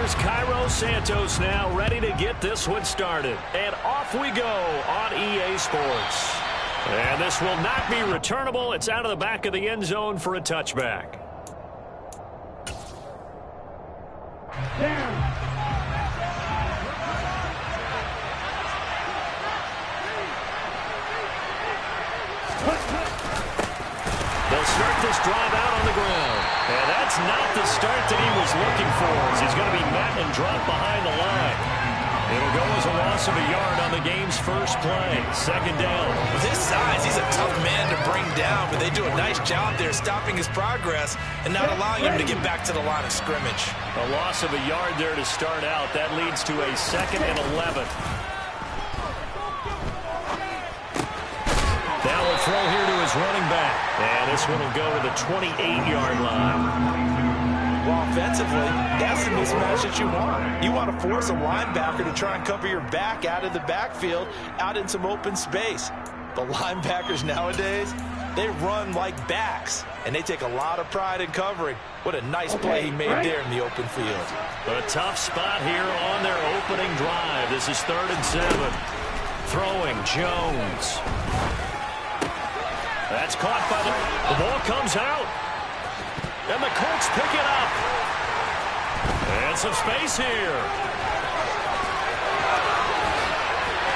Here's Cairo Santos now ready to get this one started. And off we go on EA Sports. And this will not be returnable. It's out of the back of the end zone for a touchback. They'll start this drive out on the ground. And that's not the start that he was looking for, as he's going to be met and dropped behind the line. It'll go as a loss of a yard on the game's first play. Second down. With his size, he's a tough man to bring down, but they do a nice job there stopping his progress and not allowing him to get back to the line of scrimmage. A loss of a yard there to start out. That leads to a 2nd and 11. Now we'll throw here to his running back. And this one will go to the 28-yard line. Well, offensively, that's the mismatch that you want. You want to force a linebacker to try and cover your back out of the backfield, out in some open space. The linebackers nowadays, they run like backs, and they take a lot of pride in covering. What a nice play he made there in the open field. A tough spot here on their opening drive. This is 3rd and 7. Throwing Jones. That's caught by the ball comes out. And the Colts pick it up. And some space here.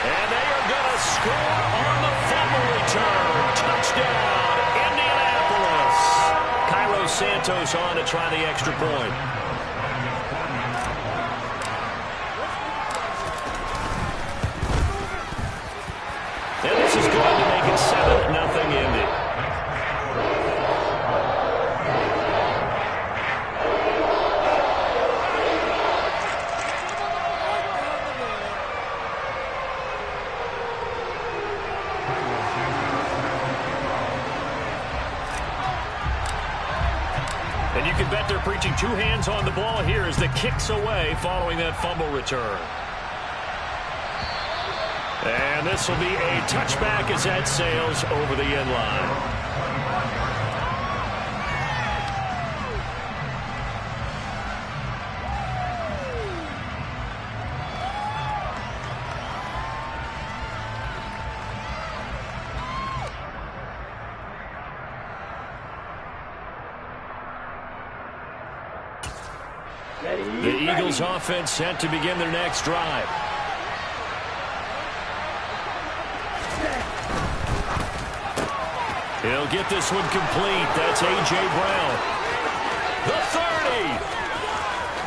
And they are going to score on the fumble return. Touchdown, Indianapolis. Cairo Santos on to try the extra point. And this is going to make it 7-0 Indy. And you can bet they're preaching 2 hands on the ball here as the kick's away following that fumble return. And this will be a touchback as that sails over the end line. The Eagles offense set to begin their next drive. He'll get this one complete. That's A.J. Brown. The 30.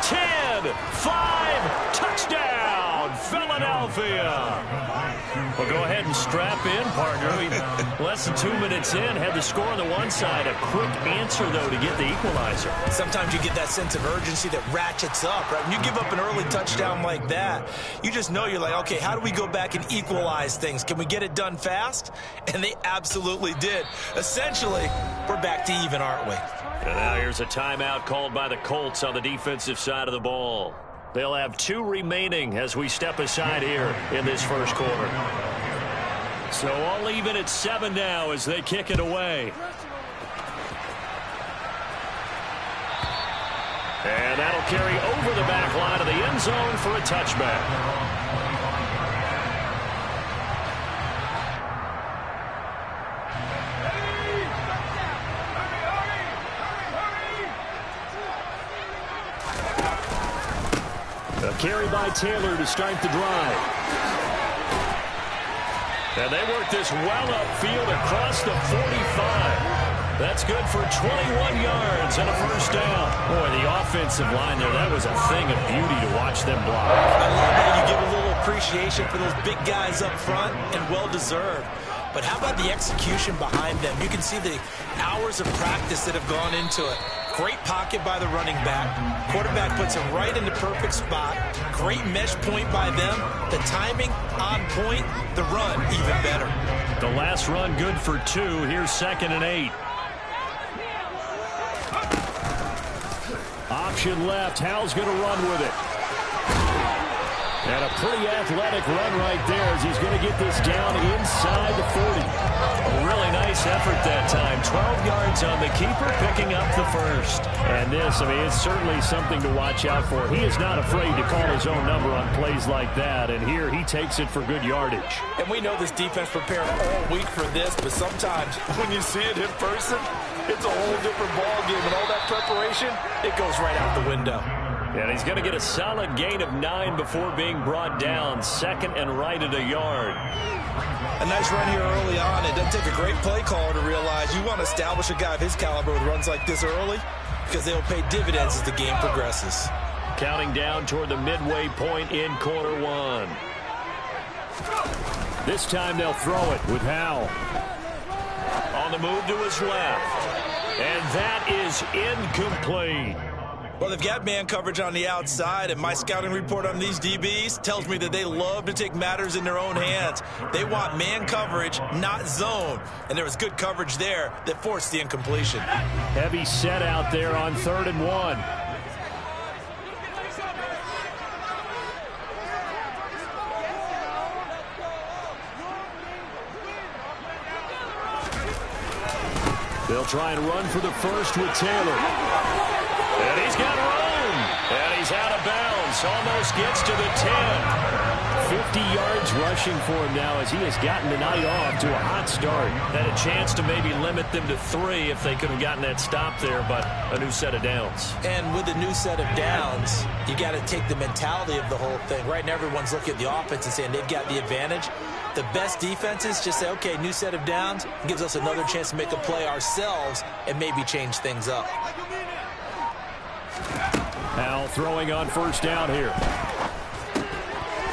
10. 5. Touchdown. Philadelphia. Well, go ahead and strap in, partner. Less than 2 minutes in, had the score on the one side. A quick answer, though, to get the equalizer. Sometimes you get that sense of urgency that ratchets up, right? When you give up an early touchdown like that, you just know you're like, okay, how do we go back and equalize things? Can we get it done fast? And they absolutely did. Essentially, we're back to even, aren't we? And now here's a timeout called by the Colts on the defensive side of the ball. They'll have 2 remaining as we step aside here in this first quarter. So all even at 7 now as they kick it away. And that'll carry over the back line of the end zone for a touchback. A carry by Taylor to start the drive. And they work this well upfield across the 45. That's good for 21 yards and a first down. Boy, the offensive line there, that was a thing of beauty to watch them block. I love that you give a little appreciation for those big guys up front, and well-deserved. But how about the execution behind them? You can see the hours of practice that have gone into it. Great pocket by the running back. Quarterback puts him right in the perfect spot. Great mesh point by them. The timing on point. The run even better. The last run good for 2. Here's 2nd and 8. Option left. Hal's going to run with it. And a pretty athletic run right there as he's going to get this down inside the 40. A really nice effort that time. 12 yards on the keeper, picking up the first. And this, I mean, it's certainly something to watch out for. He is not afraid to call his own number on plays like that. And here he takes it for good yardage. And we know this defense prepared all week for this, but sometimes when you see it in person, it's a whole different ball game. And all that preparation, it goes right out the window. And he's going to get a solid gain of 9 before being brought down. Second and right at a yard. A nice run here early on. It doesn't take a great play caller to realize you want to establish a guy of his caliber with runs like this early because they'll pay dividends as the game progresses. Counting down toward the midway point in quarter one. This time they'll throw it with Howell. On the move to his left. And that is incomplete. Well, they've got man coverage on the outside, and my scouting report on these DBs tells me that they love to take matters in their own hands. They want man coverage, not zone. And there was good coverage there that forced the incompletion. Heavy set out there on 3rd and 1. They'll try and run for the first with Taylor. And he's got room. And he's out of bounds. Almost gets to the 10. 50 yards rushing for him now as he has gotten the night off to a hot start. Had a chance to maybe limit them to 3 if they could have gotten that stop there, but a new set of downs. And with a new set of downs, you got to take the mentality of the whole thing. Right now everyone's looking at the offense and saying they've got the advantage. The best defenses just say, okay, new set of downs, gives us another chance to make a play ourselves and maybe change things up. Howell throwing on first down here.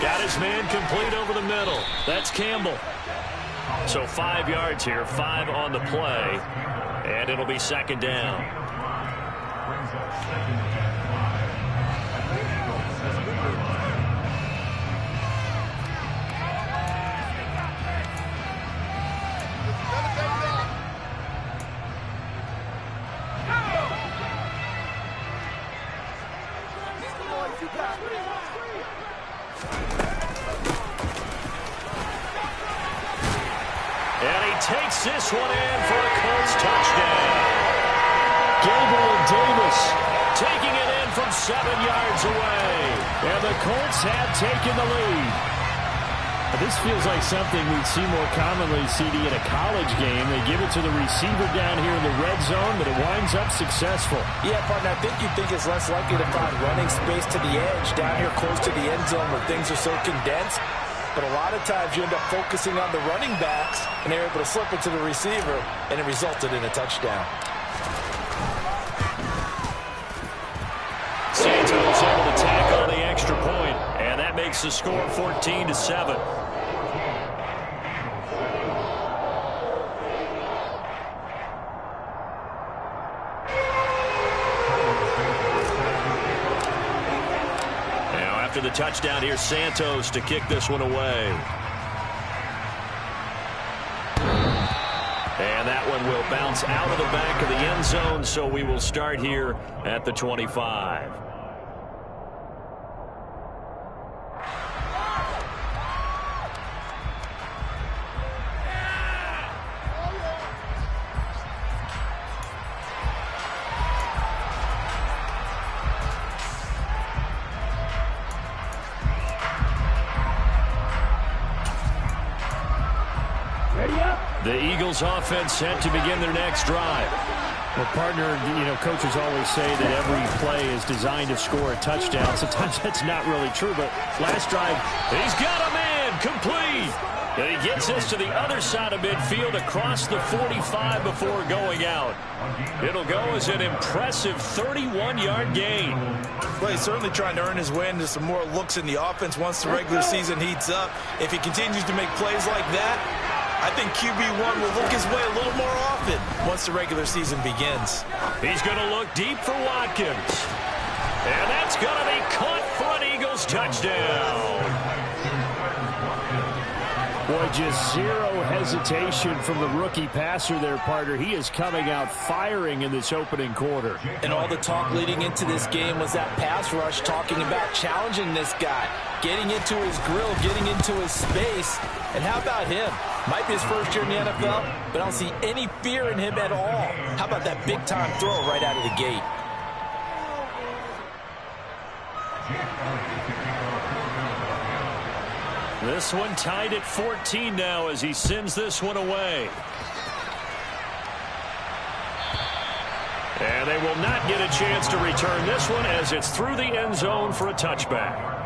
Got his man complete over the middle. That's Campbell. So 5 yards here, 5 on the play, and it'll be second down. Takes this one in for a Colts touchdown. Gabriel Davis taking it in from 7 yards away. And the Colts have taken the lead. This feels like something we'd see more commonly, CD, in a college game. They give it to the receiver down here in the red zone, but it winds up successful. Yeah, partner, I think you'd think it's less likely to find running space to the edge down here close to the end zone where things are so condensed. But a lot of times you end up focusing on the running backs, and they're able to slip it to the receiver, and it resulted in a touchdown. Santos able to tackle the extra point, and that makes the score 14-7. After the touchdown, here's Santos to kick this one away. And that one will bounce out of the back of the end zone, so we will start here at the 25. The Eagles offense set to begin their next drive. Well, partner, you know, coaches always say that every play is designed to score a touchdown. Sometimes that's not really true, but last drive, he's got a man complete. And he gets this to the other side of midfield across the 45 before going out. It'll go as an impressive 31-yard gain. Well, he's certainly trying to earn his way into some more looks in the offense once the regular season heats up. If he continues to make plays like that, I think QB1 will look his way a little more often once the regular season begins. He's going to look deep for Watkins. And that's going to be caught for an Eagles touchdown. Boy, just zero hesitation from the rookie passer there, partner. He is coming out firing in this opening quarter. And all the talk leading into this game was that pass rush, talking about challenging this guy, getting into his grill, getting into his space. And how about him? Might be his first year in the NFL, but I don't see any fear in him at all. How about that big-time throw right out of the gate? This one tied at 14 now as he sends this one away. And they will not get a chance to return this one as it's through the end zone for a touchback.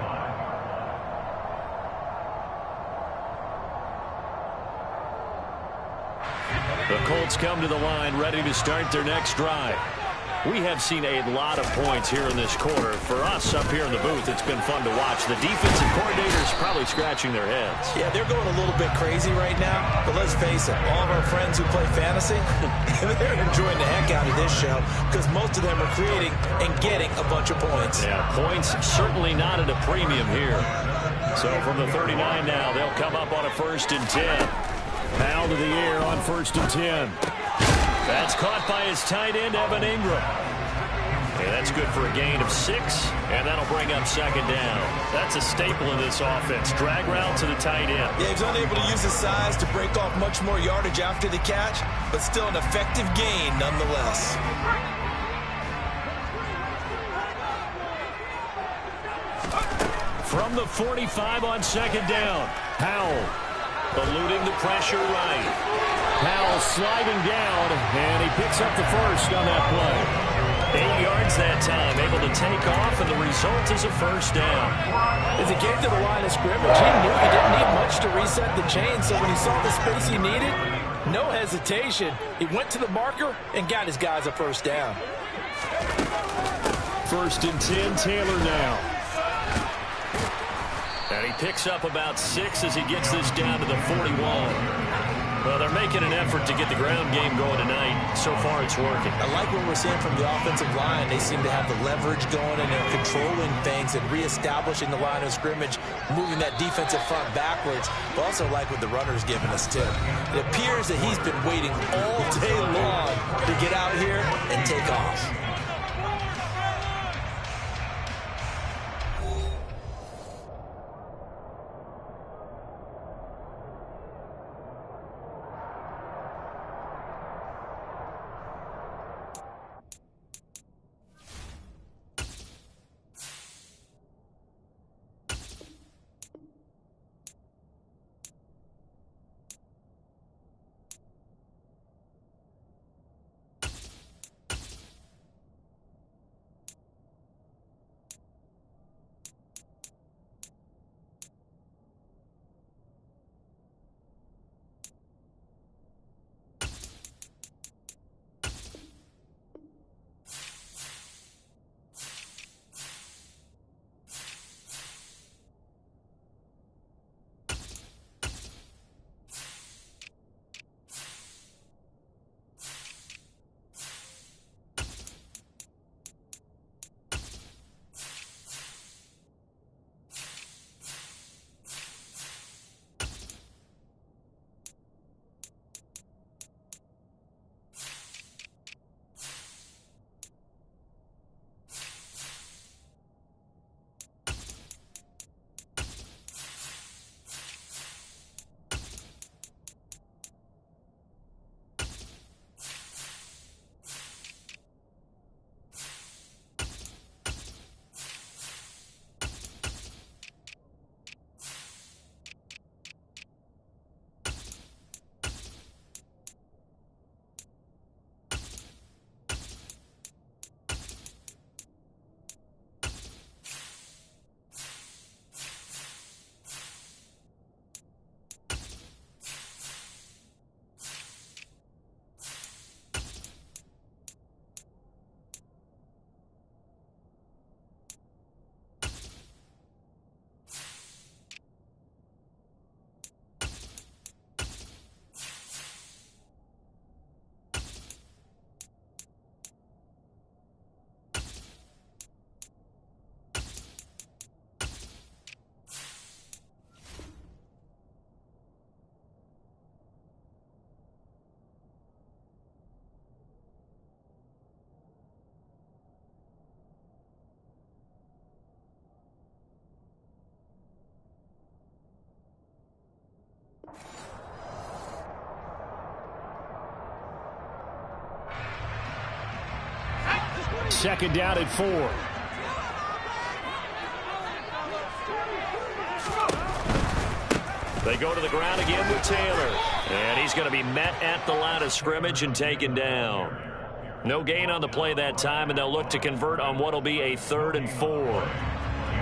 The Colts come to the line ready to start their next drive. We have seen a lot of points here in this quarter. For us up here in the booth, it's been fun to watch. The defensive coordinators probably scratching their heads. Yeah, they're going a little bit crazy right now. But let's face it, all of our friends who play fantasy, they're enjoying the heck out of this show because most of them are creating and getting a bunch of points. Yeah, points certainly not at a premium here. So from the 39 now, they'll come up on a 1st and 10. Foul to the air on 1st and 10. That's caught by his tight end, Evan Ingram. Yeah, that's good for a gain of 6, and that'll bring up 2nd down. That's a staple in this offense. Drag route to the tight end. Yeah, he's unable to use his size to break off much more yardage after the catch, but still an effective gain nonetheless. From the 45 on 2nd down, Powell eluding the pressure right. Powell sliding down, and he picks up the 1st on that play. 8 yards that time, able to take off, and the result is a 1st down. As he came to the line of scrimmage, he knew he didn't need much to reset the chain, so when he saw the space he needed, no hesitation. He went to the marker and got his guys a 1st down. 1st and 10, Taylor now. And he picks up about 6 as he gets this down to the 41. Well, they're making an effort to get the ground game going tonight. So far, it's working. I like what we're seeing from the offensive line. They seem to have the leverage going, and they're controlling things and reestablishing the line of scrimmage, moving that defensive front backwards. But also like what the runner's giving us, too. It appears that he's been waiting all day long to get out here and take off. second down at 4. They go to the ground again with Taylor. And he's going to be met at the line of scrimmage and taken down. No gain on the play that time, and they'll look to convert on what will be a 3rd and 4.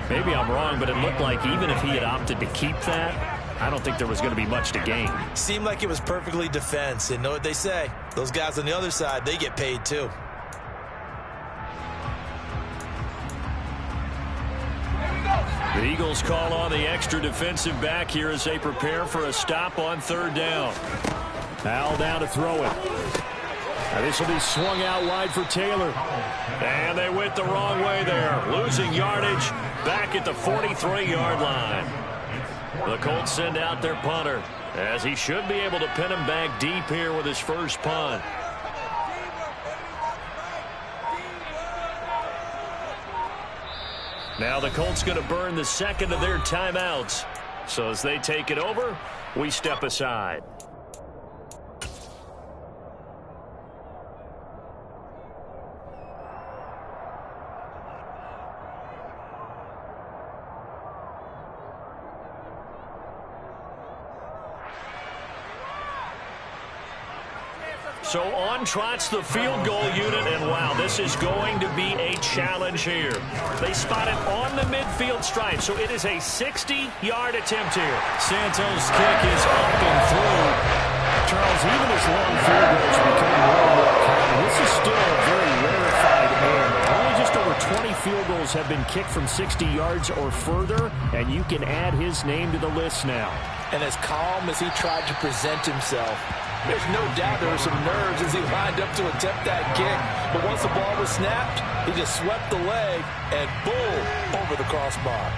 Maybe I'm wrong, but it looked like even if he had opted to keep that, I don't think there was going to be much to gain. Seemed like it was perfectly defense. And know what they say? Those guys on the other side, they get paid too. The Eagles call on the extra defensive back here as they prepare for a stop on 3rd down. Al down to throw it. Now this will be swung out wide for Taylor. And they went the wrong way there. Losing yardage back at the 43-yard line. The Colts send out their punter, as he should be able to pin him back deep here with his first punt. Now the Colts going to burn the second of their timeouts. So as they take it over, we step aside. So on trots the field goal unit, and wow, this is going to be a challenge here. They spot it on the midfield stripe, so it is a 60-yard attempt here. Santos' kick is up and through. Charles, even as long field goals become more and more common, this is still a very rarefied air. Only just over 20 field goals have been kicked from 60 yards or further, and you can add his name to the list now. And as calm as he tried to present himself, there's no doubt there were some nerves as he lined up to attempt that kick. But once the ball was snapped, he just swept the leg and boom, over the crossbar.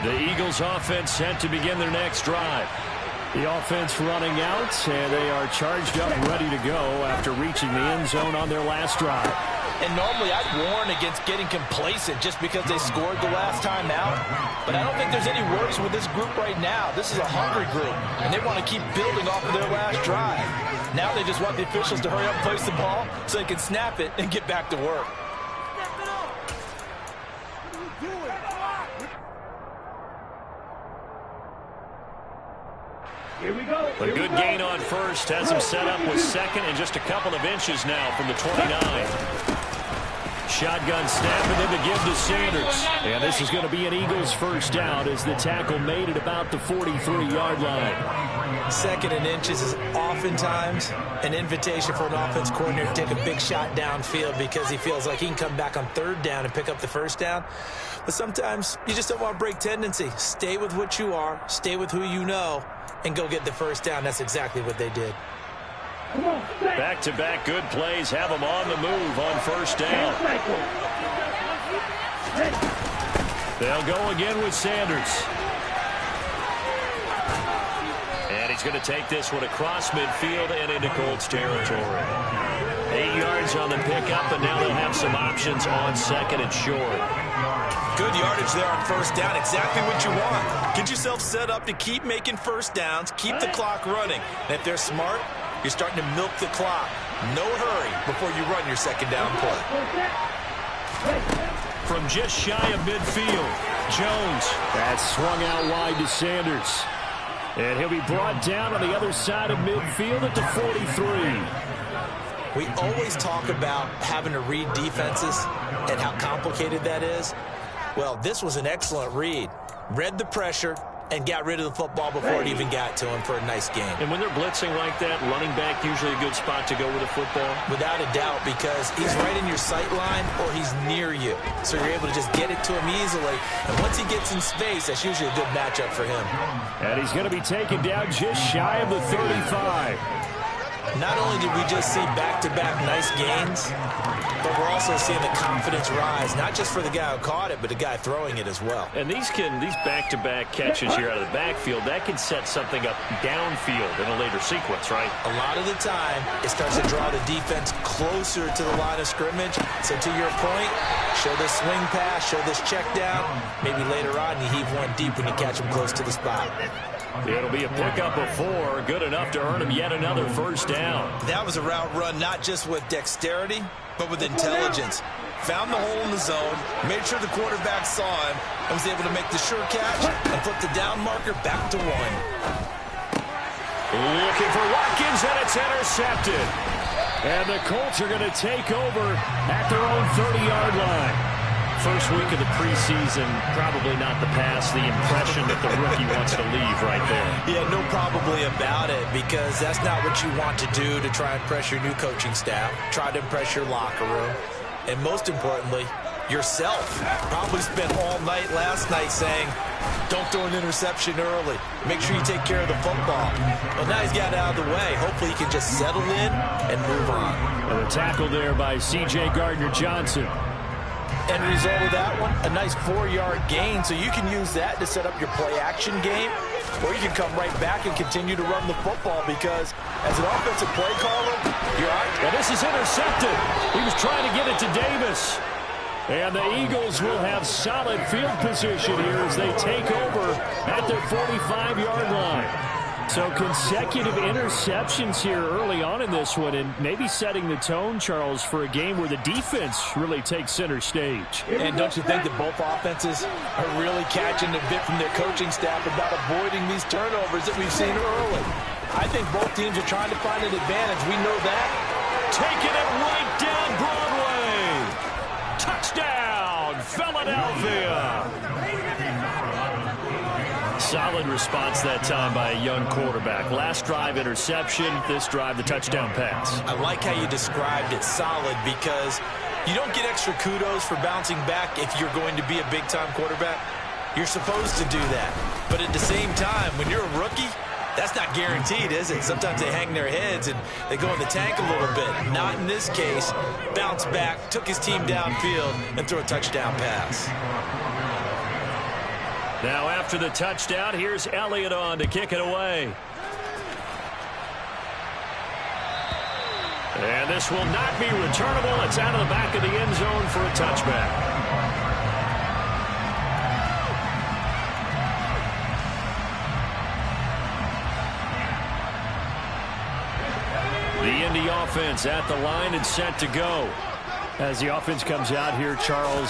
The Eagles offense set to begin their next drive. The offense running out, and they are charged up and ready to go after reaching the end zone on their last drive. And normally I'd warn against getting complacent just because they scored the last time out. But I don't think there's any worries with this group right now. This is a hungry group, and they want to keep building off of their last drive. Now they just want the officials to hurry up and place the ball so they can snap it and get back to work. A good gain on first has him set up with second and just a couple of inches now from the 29. Shotgun snap and then to give to Sanders. And this is going to be an Eagles first down as the tackle made at about the 43-yard line. Second and inches is oftentimes an invitation for an offense coordinator to take a big shot downfield because he feels like he can come back on 3rd down and pick up the first down. But sometimes you just don't want to break tendency. Stay with what you are, stay with who you know, and go get the first down. That's exactly what they did. Back-to-back good plays have them on the move on first down. They'll go again with Sanders. And he's going to take this one across midfield and into Colts territory. 8 yards on the pickup, and now they'll have some options on second and short. Good yardage there on first down. Exactly what you want. Get yourself set up to keep making first downs, keep the clock running. And if they're smart, you're starting to milk the clock. No hurry before you run your second down play. From just shy of midfield, Jones. That's swung out wide to Sanders. And he'll be brought down on the other side of midfield at the 43. We always talk about having to read defenses and how complicated that is. Well, this was an excellent read. Read the pressure and got rid of the football before it even got to him for a nice game. And when they're blitzing like that, running back usually a good spot to go with a football? Without a doubt, because he's right in your sight line or he's near you. So you're able to just get it to him easily. And once he gets in space, that's usually a good matchup for him. And he's going to be taken down just shy of the 35. Not only did we just see back-to-back nice gains, but we're also seeing the confidence rise, not just for the guy who caught it, but the guy throwing it as well. And these back-to-back catches here out of the backfield, that can set something up downfield in a later sequence, right? A lot of the time, it starts to draw the defense closer to the line of scrimmage. So to your point, show this swing pass, show this check down. Maybe later on you heave one deep when you catch them close to the spot. It'll be a pickup of 4, good enough to earn him yet another first down. That was a route run not just with dexterity, but with intelligence. Found the hole in the zone, made sure the quarterback saw him, and was able to make the sure catch and flip the down marker back to 1. Looking for Watkins, and it's intercepted. And the Colts are going to take over at their own 30-yard line. First week of the preseason, probably not the pass, the impression that the rookie wants to leave right there. Yeah, no probably about it, because that's not what you want to do to try and impress your new coaching staff, try to impress your locker room, and most importantly, yourself. Probably spent all night last night saying, don't throw an interception early. Make sure you take care of the football. Well, now he's got it out of the way. Hopefully he can just settle in and move on. And a tackle there by C.J. Gardner-Johnson. End result of that one, a nice 4-yard gain, so you can use that to set up your play-action game, or you can come right back and continue to run the football, because as an offensive play caller, you're out. And this is intercepted. He was trying to get it to Davis. And the Eagles will have solid field position here as they take over at their 45-yard line. So consecutive interceptions here early on in this one, and maybe setting the tone, Charles, for a game where the defense really takes center stage. And don't you think that both offenses are really catching the bit from their coaching staff about avoiding these turnovers that we've seen early? I think both teams are trying to find an advantage. We know that. Taking it right down Broadway. Touchdown, Philadelphia. Solid response that time by a young quarterback. Last drive, interception. This drive, the touchdown pass. I like how you described it, solid, because you don't get extra kudos for bouncing back if you're going to be a big-time quarterback. You're supposed to do that. But at the same time, when you're a rookie, that's not guaranteed, is it? Sometimes they hang their heads and they go in the tank a little bit. Not in this case. Bounce back, took his team downfield, and threw a touchdown pass. Now after the touchdown, here's Elliott on to kick it away. And this will not be returnable. It's out of the back of the end zone for a touchback. The Indy offense at the line and set to go. As the offense comes out here, Charles,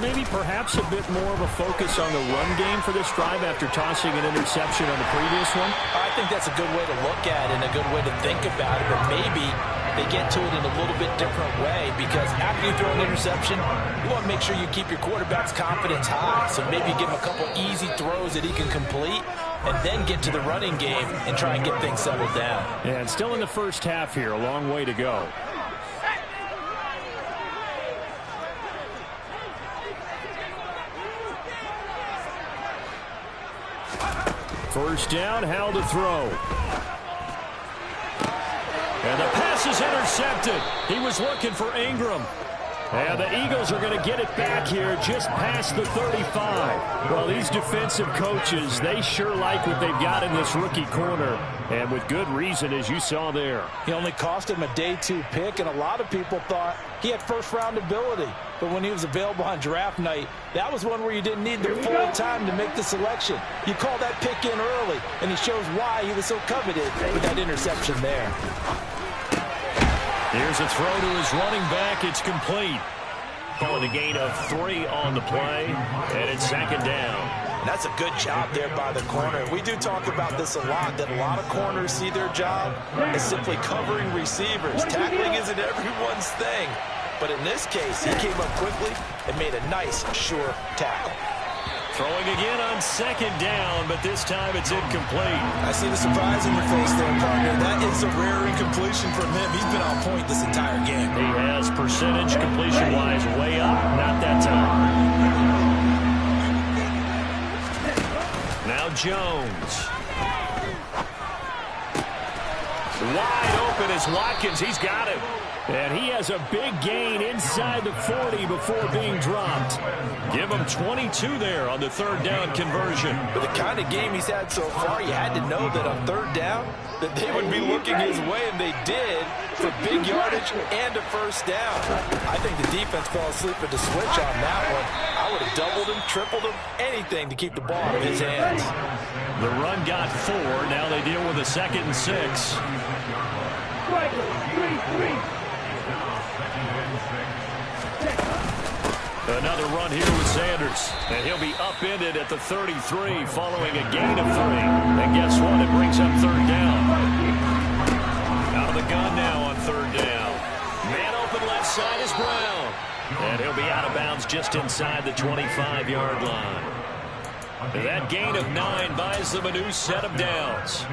maybe perhaps a bit more of a focus on the run game for this drive after tossing an interception on the previous one? I think that's a good way to look at it and a good way to think about it, but maybe they get to it in a little bit different way, because after you throw an interception, you want to make sure you keep your quarterback's confidence high. So maybe give him a couple easy throws that he can complete, and then get to the running game and try and get things settled down. And still in the first half here, a long way to go. First down, how to throw. And the pass is intercepted. He was looking for Ingram. And the Eagles are going to get it back here just past the 35. Well, these defensive coaches, they sure like what they've got in this rookie corner. And with good reason, as you saw there. He only cost him a day 2 pick, and a lot of people thought he had first-round ability. But when he was available on draft night, that was one where you didn't need the full time to make the selection. You call that pick in early, and he shows why he was so coveted with that interception there. Here's a throw to his running back. It's complete. Calling a gain of 3 on the play, and it's second down. And that's a good job there by the corner. We do talk about this a lot, that a lot of corners see their job as simply covering receivers. Tackling isn't everyone's thing. But in this case, he came up quickly and made a nice, sure tackle. Throwing again on second down, but this time it's incomplete. I see the surprise in your face there, partner. That is a rare incompletion from him. He's been on point this entire game. He has percentage completion-wise way up. Not that time. Now Jones. Wide open is Watkins. He's got him. And he has a big gain inside the 40 before being dropped. Give him 22 there on the third down conversion. With the kind of game he's had so far, you had to know that on third down that they would be looking his way, and they did, for big yardage and a first down. I think the defense fell asleep at the switch on that one. I would have doubled him, tripled him, anything to keep the ball out of his hands. The run got 4. Now they deal with a 2nd and 6. Another run here with Sanders. And he'll be upended at the 33 following a gain of 3. And guess what? It brings up third down. Out of the gun now on third down. Man open left side is Brown. And he'll be out of bounds just inside the 25-yard line. That gain of 9 buys them a new set of downs.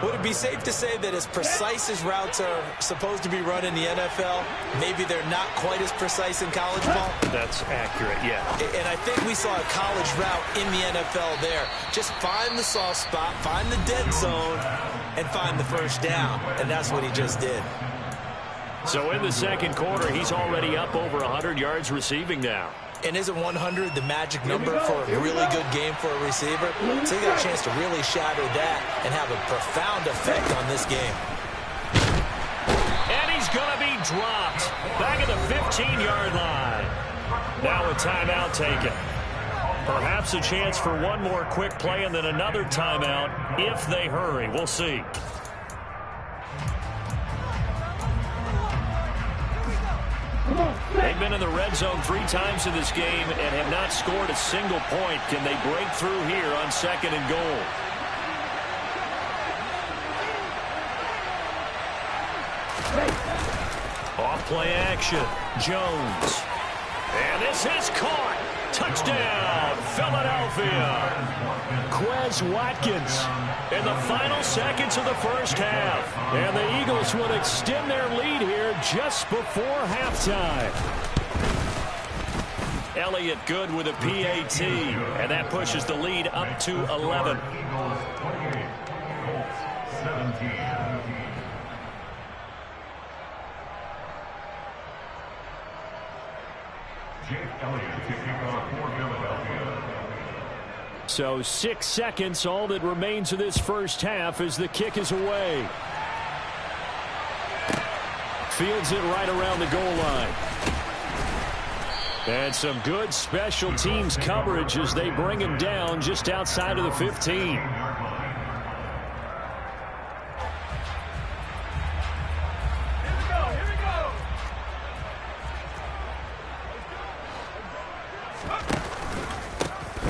Would it be safe to say that as precise as routes are supposed to be run in the NFL, maybe they're not quite as precise in college ball? That's accurate, yeah. And I think we saw a college route in the NFL there. Just find the soft spot, find the dead zone, and find the first down. And that's what he just did. So in the second quarter, he's already up over 100 yards receiving now. And isn't 100 the magic number for a really good game for a receiver? So he got a chance to really shatter that and have a profound effect on this game. And he's going to be dropped back at the 15-yard line. Now a timeout taken. Perhaps a chance for one more quick play and then another timeout if they hurry. We'll see. They've been in the red zone 3 times in this game and have not scored a single point. Can they break through here on 2nd and goal? Off play action. Jones. And this is caught. Touchdown, Philadelphia. Quez Watkins in the final seconds of the first half. And the Eagles will extend their lead here just before halftime. Elliott good with a PAT. And that pushes the lead up to 11. So 6 seconds, all that remains of this first half as the kick is away. Fields it right around the goal line. And some good special teams coverage as they bring him down just outside of the 15.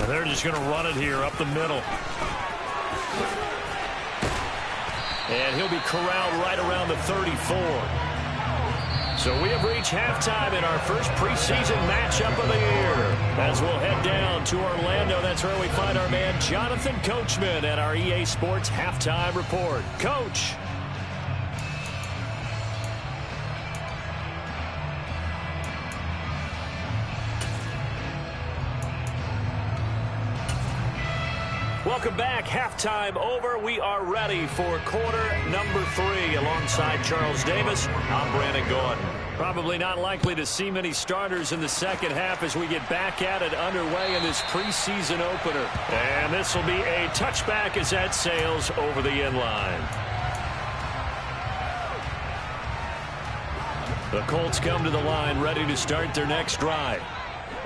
They're just going to run it here up the middle. And he'll be corralled right around the 34. So we have reached halftime in our first preseason matchup of the year. As we'll head down to Orlando, that's where we find our man Jonathan Coachman at our EA Sports Halftime Report. Coach. Welcome back. Halftime over. We are ready for quarter number 3. Alongside Charles Davis, I'm Brandon Gordon. Probably not likely to see many starters in the second half as we get back at it underway in this preseason opener. And this will be a touchback as that sails over the end line. The Colts come to the line ready to start their next drive.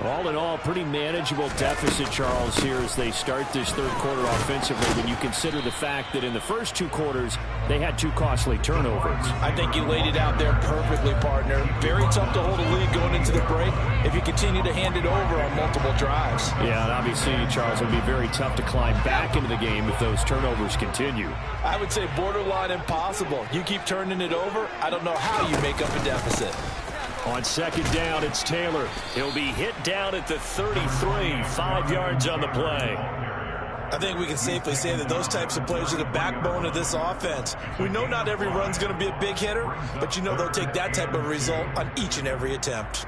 All in all, pretty manageable deficit, Charles, here as they start this third quarter offensively when you consider the fact that in the first 2 quarters, they had 2 costly turnovers. I think you laid it out there perfectly, partner. Very tough to hold a lead going into the break if you continue to hand it over on multiple drives. Yeah, and obviously, Charles, it would be very tough to climb back into the game if those turnovers continue. I would say borderline impossible. You keep turning it over, I don't know how you make up a deficit. On second down, it's Taylor. He'll be hit down at the 33, 5 yards on the play. I think we can safely say that those types of plays are the backbone of this offense. We know not every run's going to be a big hitter, but you know they'll take that type of result on each and every attempt.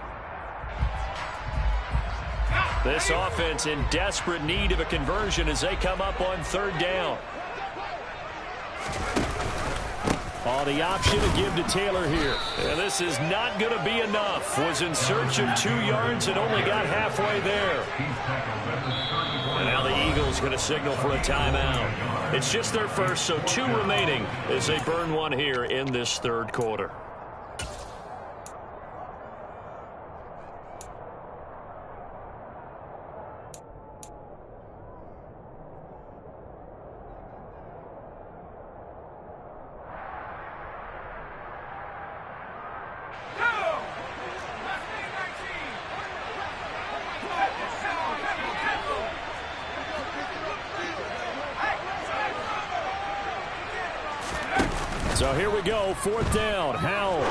This offense in desperate need of a conversion as they come up on third down. Oh, the option to give to Taylor here. And this is not going to be enough. Was in search of 2 yards and only got halfway there. And now the Eagles going to signal for a timeout. It's just their first, so 2 remaining as they burn one here in this third quarter. So here we go, 4th down, Howell.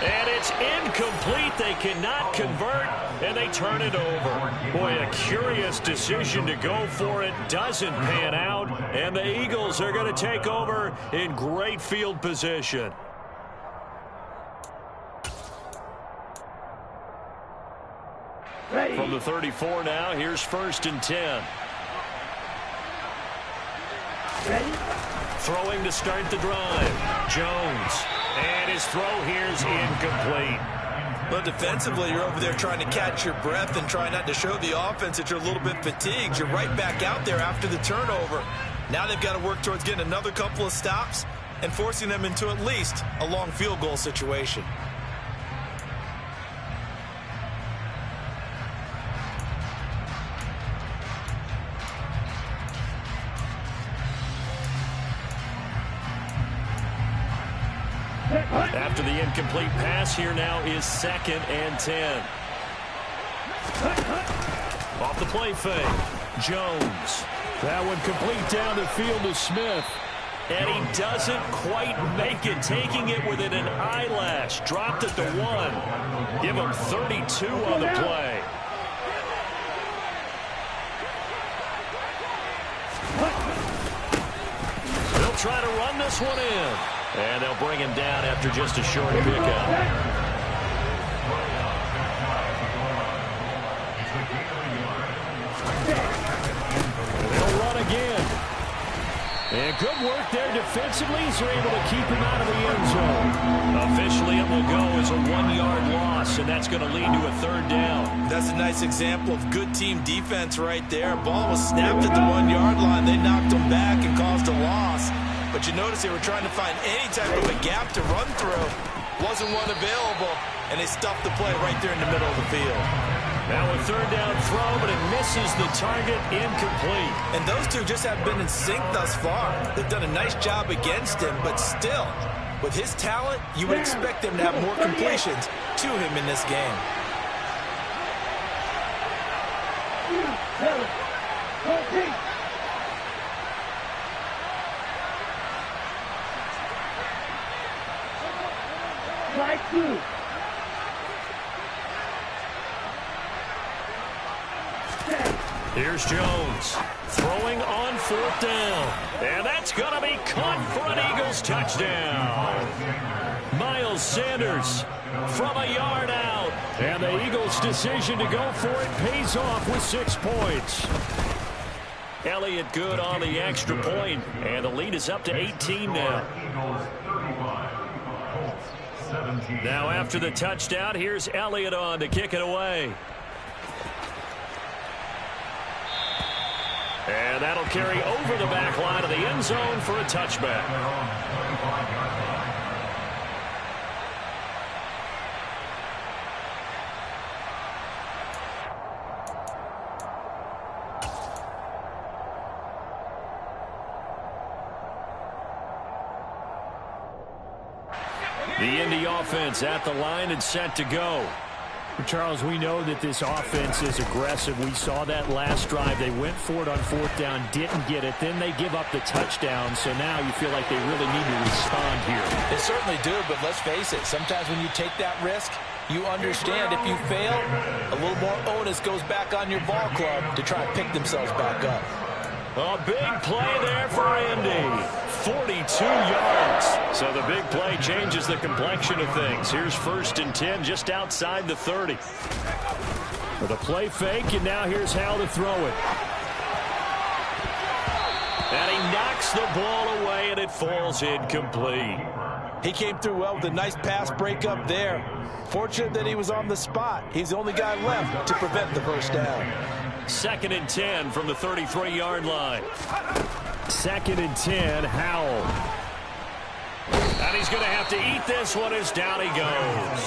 And it's incomplete. They cannot convert, and they turn it over. Boy, a curious decision to go for it. Doesn't pan out, and the Eagles are going to take over in great field position. From the 34 now, here's 1st and 10. Ready? Throwing to start the drive. Jones. And his throw here's incomplete. But defensively, you're over there trying to catch your breath and try not to show the offense that you're a little bit fatigued. You're right back out there after the turnover. Now they've got to work towards getting another couple of stops and forcing them into at least a long field goal situation. After the incomplete pass, here now is 2nd and 10. Off the play fake. Jones. That one complete down the field to Smith. And he doesn't quite make it, taking it within an eyelash. Dropped at the 1. Give him 32 on the play. They'll try to run this one in. And they'll bring him down after just a short pickup. They'll run again. And good work there defensively as they're able to keep him out of the end zone. Officially, it will go as a 1-yard loss, and that's going to lead to a 3rd down. That's a nice example of good team defense right there. Ball was snapped at the 1-yard line. They knocked him back and caused a loss. But you notice they were trying to find any type of a gap to run through. Wasn't one available, and they stuffed the play right there in the middle of the field. Now a 3rd down throw, but it misses the target, incomplete. And those two just have been in sync thus far. They've done a nice job against him, but still, with his talent, you would expect them to have more completions to him in this game. Here's Jones throwing on 4th down. And that's going to be caught for an Eagles touchdown. Miles Sanders from a yard out. And the Eagles' decision to go for it pays off with 6 points. Elliott good on the extra point. And the lead is up to 18 now. Now after the touchdown, here's Elliott on to kick it away. And that'll carry over the back line of the end zone for a touchback. The Indy offense at the line and set to go. Charles, we know that this offense is aggressive. We saw that last drive. They went for it on 4th down, didn't get it. Then they give up the touchdown. So now you feel like they really need to respond here. They certainly do, but let's face it. Sometimes when you take that risk, you understand if you fail, a little more onus goes back on your ball club to try and pick themselves back up. A big play there for Indy. 42 yards. So the big play changes the complexion of things. Here's 1st and 10 just outside the 30. With a play fake, and now here's Howell to throw it. And he knocks the ball away, and it falls incomplete. He came through well with a nice pass breakup there. Fortunate that he was on the spot. He's the only guy left to prevent the first down. 2nd and 10 from the 33-yard line. 2nd and 10, Howell. And he's going to have to eat this one as down he goes.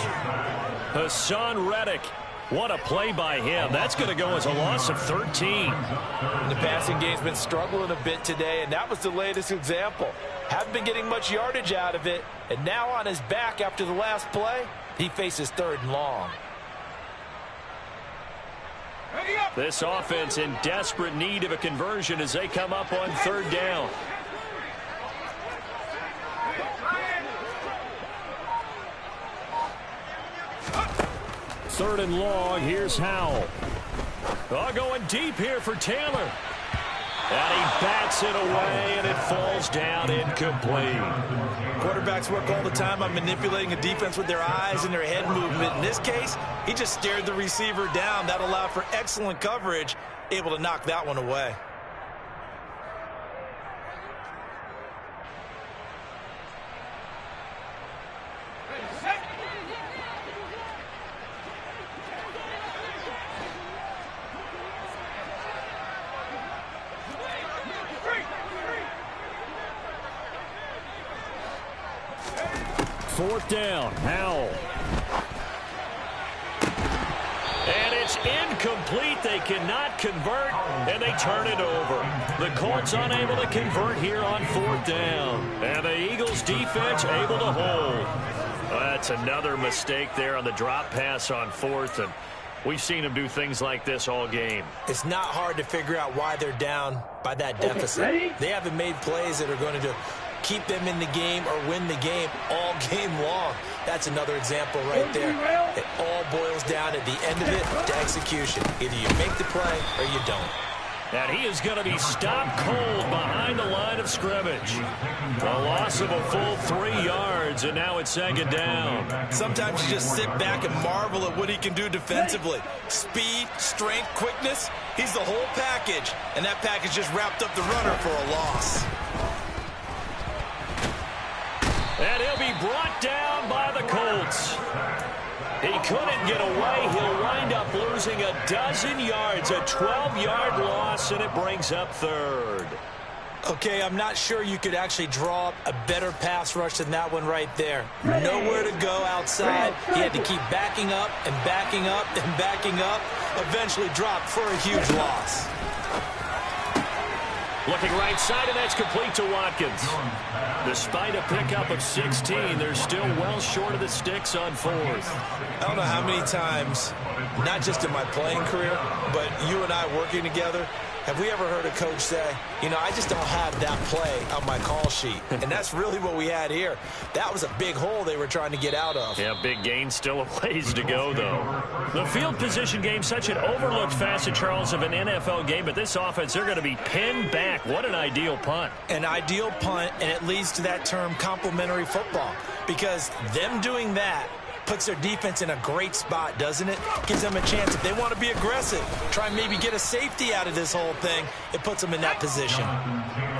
Hassan Reddick. What a play by him. That's going to go as a loss of 13. The passing game's been struggling a bit today, and that was the latest example. Haven't been getting much yardage out of it, and now on his back after the last play, he faces 3rd and long. This offense in desperate need of a conversion as they come up on 3rd down. Third and long. Here's Howell. Going deep here for Taylor. And he bats it away, and it falls down incomplete. Quarterbacks work all the time on manipulating a defense with their eyes and their head movement. In this case, he just stared the receiver down. That allowed for excellent coverage, able to knock that one away. Fourth down, Howell. And it's incomplete. They cannot convert, and they turn it over. The Colts unable to convert here on 4th down. And the Eagles defense able to hold. That's another mistake there on the drop pass on 4th, and we've seen them do things like this all game. It's not hard to figure out why they're down by that deficit. They haven't made plays that are going to keep them in the game or win the game all game long. That's another example right there. It all boils down at the end of it to execution. Either you make the play or you don't. And he is going to be stopped cold behind the line of scrimmage. A loss of a full 3 yards, and now it's 2nd down. Sometimes you just sit back and marvel at what he can do defensively. Speed, strength, quickness, he's the whole package. And that package just wrapped up the runner for a loss. And he'll be brought down by the Colts. He couldn't get away. He'll wind up losing a dozen yards, a 12-yard loss, and it brings up 3rd. Okay, I'm not sure you could actually draw up a better pass rush than that one right there. Nowhere to go outside. He had to keep backing up and backing up and backing up. Eventually dropped for a huge loss. Looking right side, and that's complete to Watkins. Despite a pickup of 16, they're still well short of the sticks on 4th. I don't know how many times, not just in my playing career, but you and I working together, have we ever heard a coach say, you know, I just don't have that play on my call sheet. And that's really what we had here. That was a big hole they were trying to get out of. Yeah, big gain, still a ways to go, though. The field position game, such an overlooked facet, Charles, of an NFL game, but this offense, they're going to be pinned back. What an ideal punt. An ideal punt, and it leads to that term complementary football, because them doing that puts their defense in a great spot, doesn't it? Gives them a chance. If they want to be aggressive, try and maybe get a safety out of this whole thing, it puts them in that position.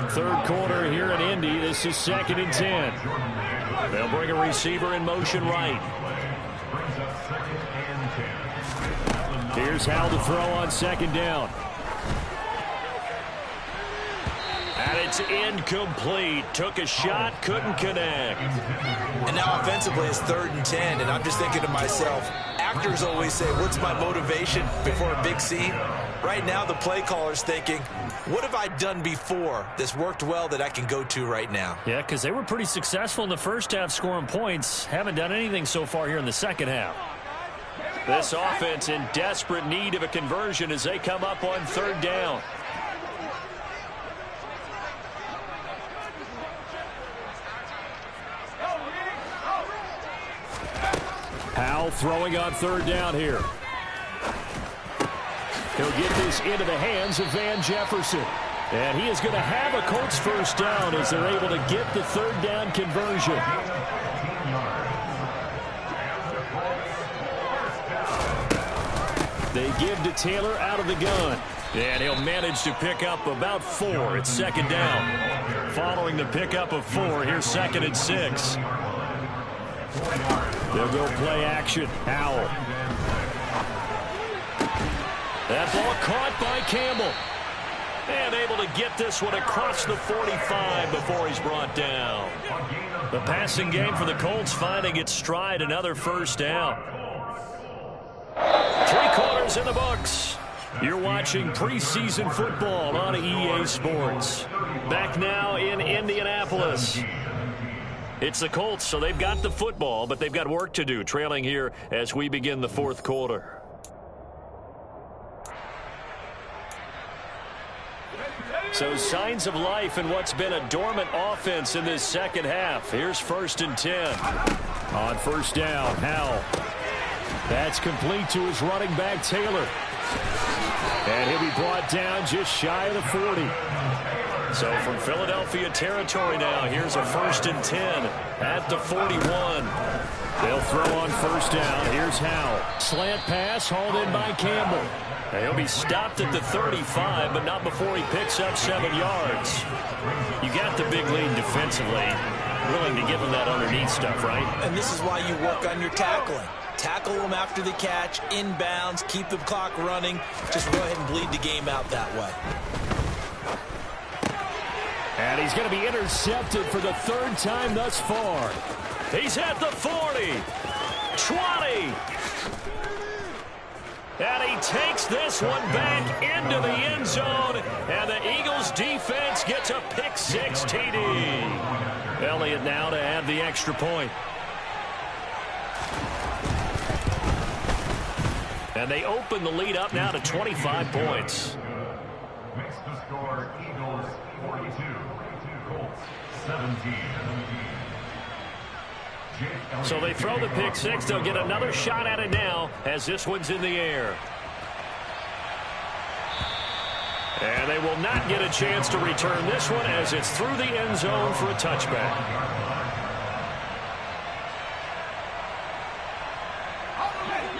3rd quarter here in Indy. This is 2nd and 10. They'll bring a receiver in motion right. Here's Howell to throw on 2nd down. And it's incomplete. Took a shot, couldn't connect. And now offensively it's 3rd and 10, and I'm just thinking to myself, actors always say, what's my motivation before a big scene? Right now the play caller's thinking, what have I done before that's worked well that I can go to right now? Yeah, because they were pretty successful in the first half scoring points. Haven't done anything so far here in the second half. This offense in desperate need of a conversion as they come up on 3rd down. Howell throwing on 3rd down here. He'll get this into the hands of Van Jefferson. And he is going to have a Colts first down as they're able to get the 3rd down conversion. They give to Taylor out of the gun. And he'll manage to pick up about 4. It's second down. Following the pickup of 4, here's 2nd and 6. They'll go play action. Howell. That ball caught by Campbell. And able to get this one across the 45 before he's brought down. The passing game for the Colts finding its stride, another first down. 3 quarters in the books. You're watching preseason football on EA Sports. Back now in Indianapolis. It's the Colts, so they've got the football, but they've got work to do, trailing here as we begin the 4th quarter. So signs of life in what's been a dormant offense in this second half. Here's 1st and 10. On first down, Howell. That's complete to his running back, Taylor. And he'll be brought down just shy of the 40. So from Philadelphia territory now, here's a 1st and 10 at the 41. They'll throw on first down. Here's Howell. Slant pass hauled in by Campbell. And he'll be stopped at the 35, but not before he picks up 7 yards. You got the big lead defensively. Willing to give him that underneath stuff, right? And this is why you work on your tackling. Tackle them after the catch, inbounds, keep the clock running. Just go ahead and bleed the game out that way. And he's going to be intercepted for the 3rd time thus far. He's at the 40, 20. And he takes this one back into the end zone. And the Eagles defense gets a pick-6 TD. Elliott now to add the extra point. And they open the lead up now to 25 points. Makes the score Eagles 42, Colts 17. So they throw the pick-6. They'll get another shot at it now as this one's in the air. And they will not get a chance to return this one as it's through the end zone for a touchback.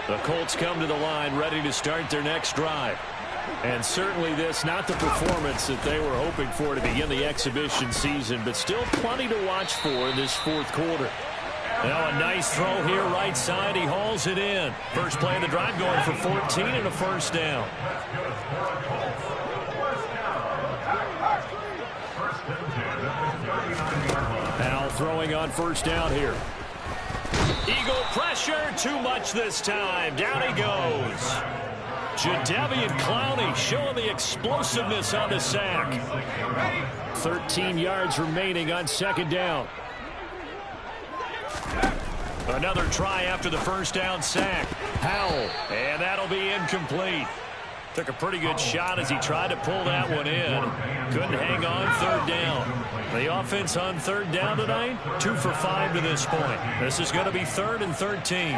The Colts come to the line ready to start their next drive. And certainly this, not the performance that they were hoping for to begin the exhibition season, but still plenty to watch for in this 4th quarter. Now a nice throw here right side. He hauls it in. First play of the drive going for 14 and a first down. Now throwing on first down here. Eagle pressure, too much this time. Down he goes. Jadeveon Clowney showing the explosiveness on the sack. 13 yards remaining on 2nd down. Another try after the first down sack. Howell, and that'll be incomplete. Took a pretty good shot as he tried to pull that one in. Couldn't hang on 3rd down. The offense on 3rd down tonight, 2 for 5 to this point. This is going to be 3rd and 13.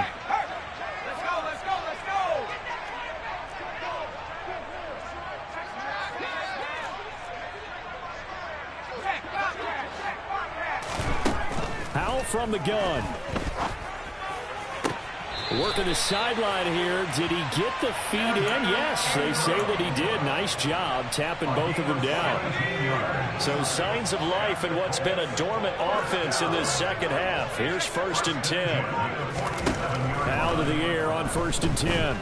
Howell from the gun. Working the sideline here. Did he get the feet in? Yes, they say that he did. Nice job tapping both of them down. So signs of life in what's been a dormant offense in this second half. Here's 1st and 10. Out of the air on 1st and 10.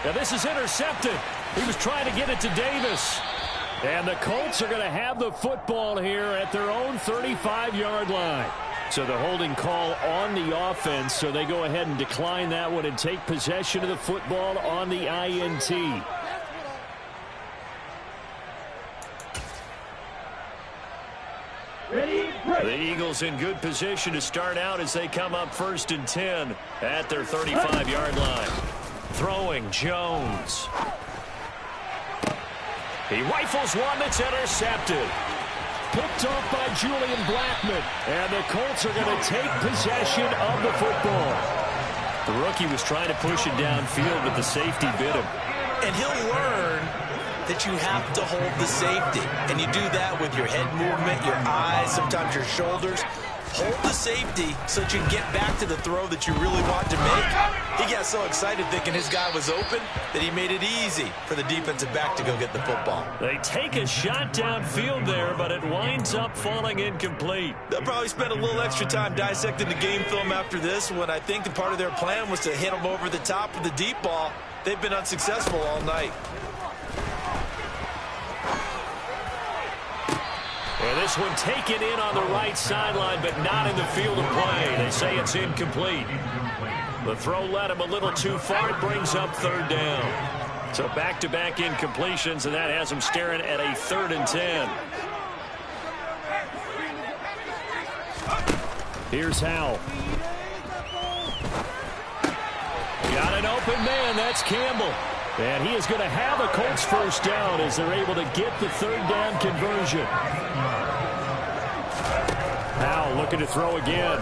Now this is intercepted. He was trying to get it to Davis. And the Colts are going to have the football here at their own 35-yard line. So the holding call on the offense, so they go ahead and decline that one and take possession of the football on the INT. The Eagles in good position to start out as they come up 1st and 10 at their 35-yard line. Throwing Jones. He rifles one that's intercepted. Picked off by Julian Blackmon. And the Colts are going to take possession of the football. The rookie was trying to push it downfield, but the safety bit him. And he'll learn that you have to hold the safety. And you do that with your head movement, your eyes, sometimes your shoulders. hold the safety so that you can get back to the throw that you really want to make. He got so excited thinking his guy was open that he made it easy for the defensive back to go get the football. They take a shot downfield there, but it winds up falling incomplete. They'll probably spend a little extra time dissecting the game film after this one. I think the part of their plan was to hit them over the top of the deep ball. They've been unsuccessful all night. And this one taken in on the right sideline, but not in the field of play. They say it's incomplete. The throw led him a little too far. It brings up third down. So back-to-back incompletions, and that has him staring at a 3rd and 10. Here's Howell. Got an open man. That's Campbell. And he is going to have a Colts first down as they're able to get the 3rd down conversion. Howell looking to throw again.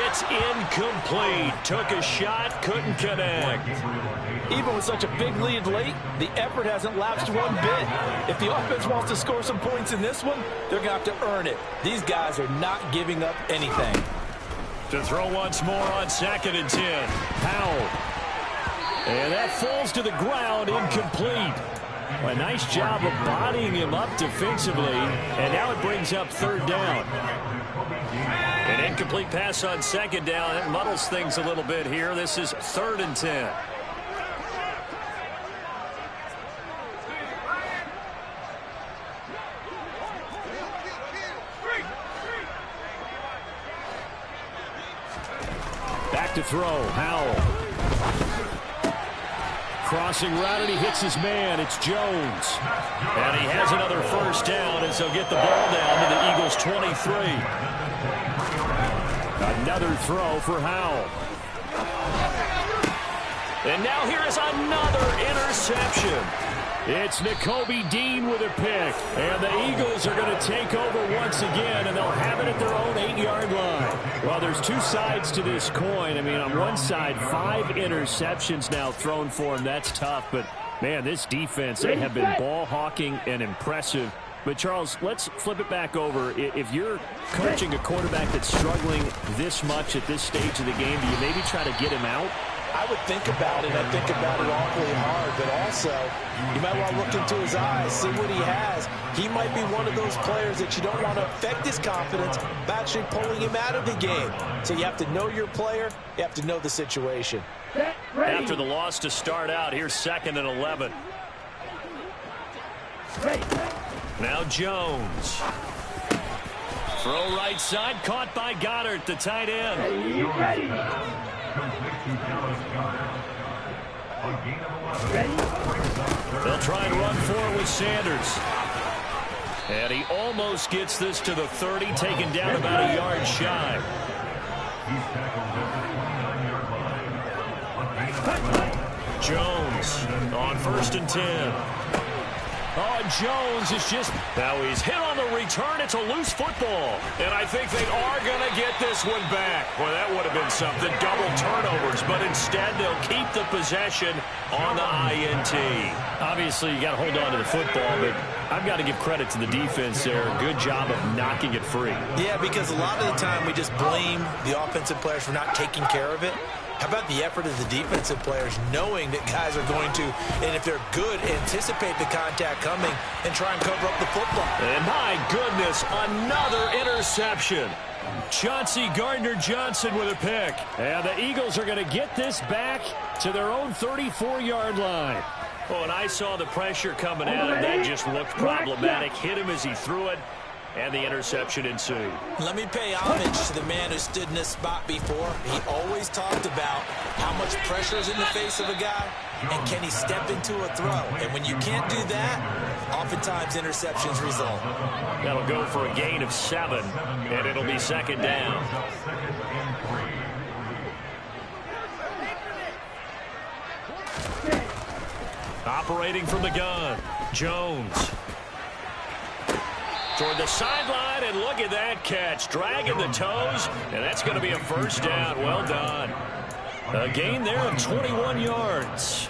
It's incomplete. Took a shot, couldn't connect. Even with such a big lead late, the effort hasn't lapsed one bit. If the offense wants to score some points in this one, they're going to have to earn it. These guys are not giving up anything. To throw once more on 2nd and 10. Howell. And that falls to the ground, incomplete. A nice job of bodying him up defensively, and now it brings up 3rd down. An incomplete pass on 2nd down. It muddles things a little bit here. This is 3rd and 10. Back to throw. Howell. Crossing route, and he hits his man. It's Jones. And he has another first down as they'll get the ball down to the Eagles' 23. Another throw for Howell. And now here is another interception. It's Nakobe Dean with a pick. And the Eagles are going to take over once again, and they'll have it at their own 8-yard line. Well, there's two sides to this coin. I mean, on one side, 5 interceptions now thrown for him. That's tough. But, man, this defense, they have been ball hawking and impressive. But, Charles, let's flip it back over. If you're coaching a quarterback that's struggling this much at this stage of the game, do you maybe try to get him out? I would think about it. I think about it awfully hard, but also you might want to look into his eyes, see what he has. He might be one of those players that you don't want to affect his confidence by actually pulling him out of the game. So you have to know your player. You have to know the situation. After the loss to start out, here's 2nd and 11. Now Jones. Throw right side, caught by Goddard, the tight end. They'll try and run forward with Sanders. And he almost gets this to the 30, taken down about a yard shy. Jones on 1st and 10. Oh, Jones is just... Now he's hit on the return. It's a loose football. And I think they are going to get this one back. Well, that would have been something. Double turnovers. But instead, they'll keep the possession on the INT. Obviously, you got to hold on to the football, but I've got to give credit to the defense there. Good job of knocking it free. Yeah, because a lot of the time we just blame the offensive players for not taking care of it. How about the effort of the defensive players knowing that guys are going to, and if they're good, anticipate the contact coming and try and cover up the football. And my goodness, another interception. Chauncey Gardner-Johnson with a pick. And the Eagles are going to get this back to their own 34-yard line. Oh, and I saw the pressure coming at him. That just looked problematic. Hit him as he threw it. And the interception ensued. Let me pay homage to the man who stood in this spot before. He always talked about how much pressure is in the face of a guy and can he step into a throw. And when you can't do that, oftentimes interceptions result. That'll go for a gain of 7, and it'll be 2nd down. Operating from the gun, Jones. Toward the sideline, and look at that catch. Dragging the toes, and that's going to be a first down. Well done. A gain there of 21 yards.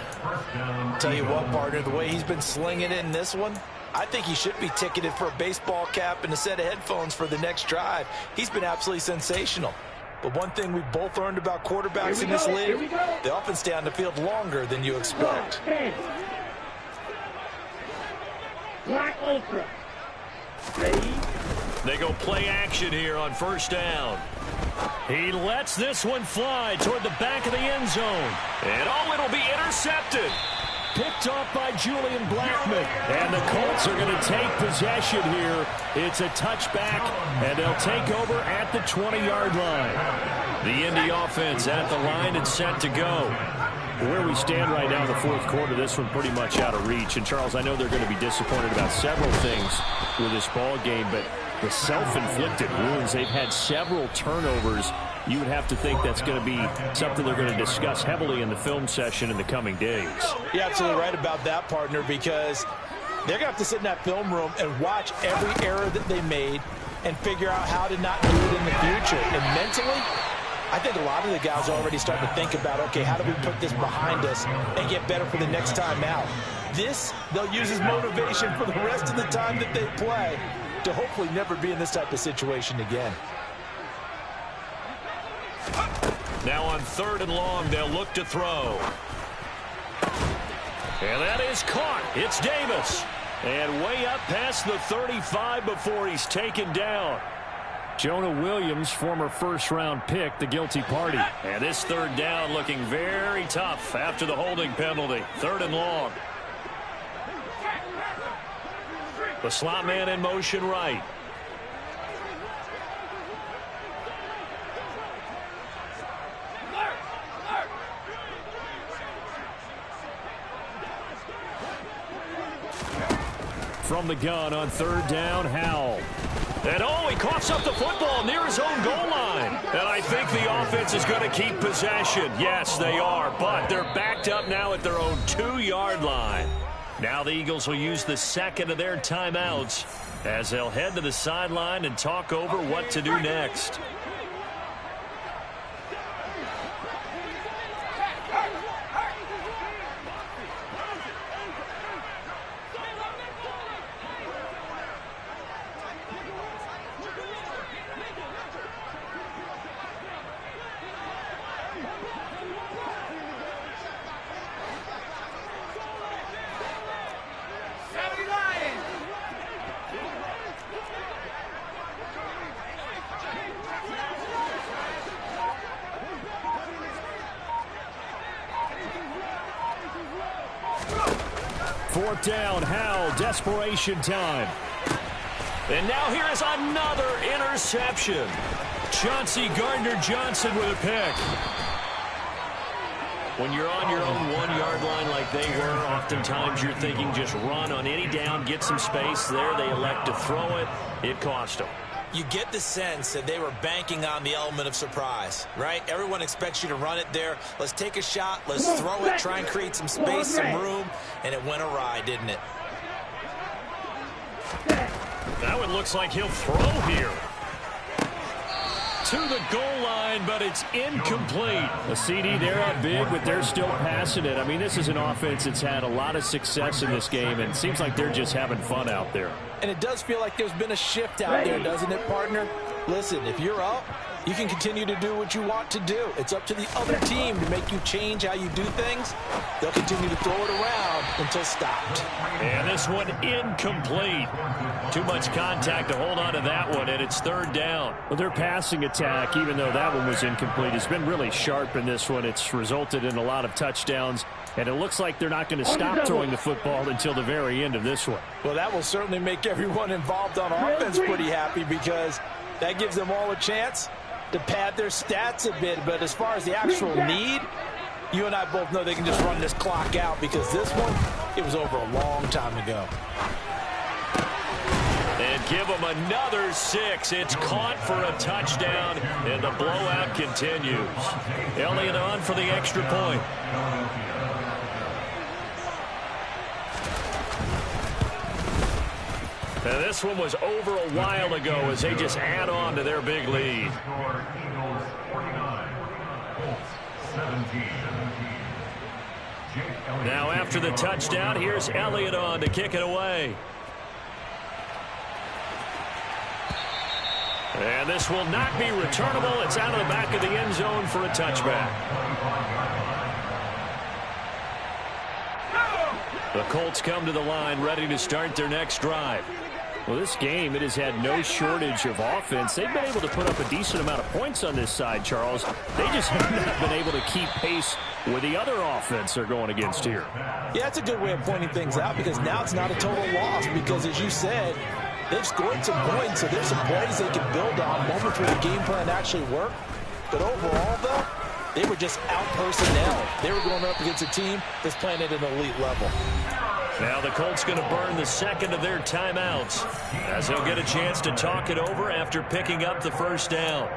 Tell you what, partner, the way he's been slinging it in this one, I think he should be ticketed for a baseball cap and a set of headphones for the next drive. He's been absolutely sensational. But one thing we've both learned about quarterbacks in this league, they often stay on the field longer than you expect. Black Ultra. Ready? They go play action here on first down. He lets this one fly toward the back of the end zone. And oh, it'll be intercepted. Picked off by Julian Blackman. And the Colts are going to take possession here. It's a touchback, and they'll take over at the 20-yard line. The Indy offense at the line and set to go. Where we stand right now in the fourth quarter, this one pretty much out of reach. And, Charles, I know they're going to be disappointed about several things with this ball game, but the self-inflicted wounds, they've had several turnovers. You would have to think that's going to be something they're going to discuss heavily in the film session in the coming days. You're absolutely right about that, partner, because they're going to have to sit in that film room and watch every error that they made and figure out how to not do it in the future. And mentally, I think a lot of the guys are already starting to think about, okay, how do we put this behind us and get better for the next time out? This, they'll use as motivation for the rest of the time that they play to hopefully never be in this type of situation again. Now on 3rd and long, they'll look to throw. And that is caught. It's Davis. And way up past the 35 before he's taken down. Jonah Williams, former first-round pick, the guilty party. And this 3rd down looking very tough after the holding penalty. 3rd and long. The slot man in motion right. From the gun on 3rd down, Howell. And oh, he coughs up the football near his own goal line. And I think the offense is going to keep possession. Yes, they are, but they're backed up now at their own 2-yard line. Now the Eagles will use the second of their timeouts as they'll head to the sideline and talk over what to do next. Fourth down, Howell, desperation time. And now here is another interception. Chauncey Gardner-Johnson with a pick. When you're on your own 1-yard line like they were, oftentimes you're thinking just run on any down, get some space. There they elect to throw it. It cost them. You get the sense that they were banking on the element of surprise, right? Everyone expects you to run it there. Let's take a shot. Let's throw it, try and create some space, some room, and it went awry, didn't it? Now it looks like he'll throw here. To the goal line, but it's incomplete. A CD, they're up big, but they're still passing it. I mean, this is an offense that's had a lot of success in this game, and it seems like they're just having fun out there. And it does feel like there's been a shift out there, doesn't it, partner? Listen, if you're up, you can continue to do what you want to do. It's up to the other team to make you change how you do things. They'll continue to throw it around until stopped. And this one incomplete. Too much contact to hold on to that one, and it's 3rd down. Well, their passing attack, even though that one was incomplete, has been really sharp in this one. It's resulted in a lot of touchdowns, and it looks like they're not going to stop throwing the football until the very end of this one. Well, that will certainly make everyone involved on offense pretty happy, because that gives them all a chance to pad their stats a bit. But as far as the actual need, you and I both know they can just run this clock out, because this one, it was over a long time ago. And give them another 6. It's caught for a touchdown, and the blowout continues. Elliott on for the extra point. And this one was over a while ago as they just add on to their big lead. Eagles 49, Colts 17. Now after the touchdown, here's Elliott on to kick it away. And this will not be returnable. It's out of the back of the end zone for a touchback. The Colts come to the line ready to start their next drive. Well, this game, it has had no shortage of offense. They've been able to put up a decent amount of points on this side, Charles. They just have not been able to keep pace with the other offense they're going against here. Yeah, that's a good way of pointing things out because now it's not a total loss because, as you said, they've scored some points, so there's some plays they can build on, moments where the game plan actually worked. But overall, though, they were just out personnel. They were going up against a team that's playing at an elite level. Now the Colts going to burn the second of their timeouts as they'll get a chance to talk it over after picking up the first down.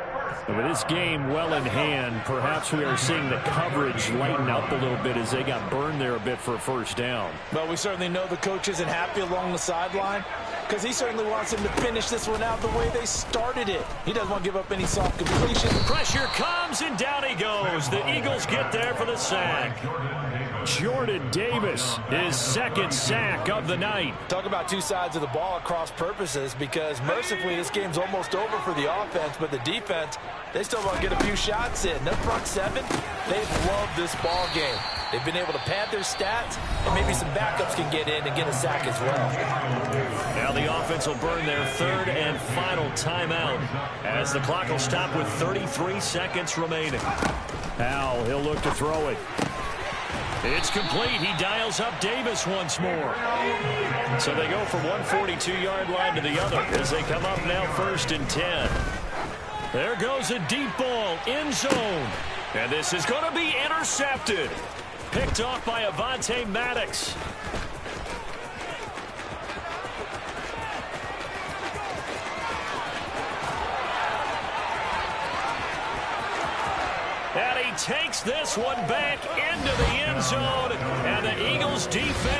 And with this game well in hand, perhaps we are seeing the coverage lighten up a little bit as they got burned there a bit for a first down. Well, we certainly know the coach isn't happy along the sideline because he certainly wants them to finish this one out the way they started it. He doesn't want to give up any soft completion. Pressure comes, and down he goes. The Eagles get there for the sack. Jordan Davis, his second sack of the night. Talk about two sides of the ball at cross purposes because mercifully this game's almost over for the offense, but the defense, they still want to get a few shots in. Their front seven, they've loved this ball game. They've been able to pad their stats, and maybe some backups can get in and get a sack as well. Now the offense will burn their third and final timeout as the clock will stop with 33 seconds remaining. Howell, he'll look to throw it. It's complete. He dials up Davis once more. So they go from 142-yard line to the other as they come up now 1st and 10. There goes a deep ball, end zone. And this is going to be intercepted. Picked off by Avonte Maddox. And he takes this one back into the end zone. And the Eagles defense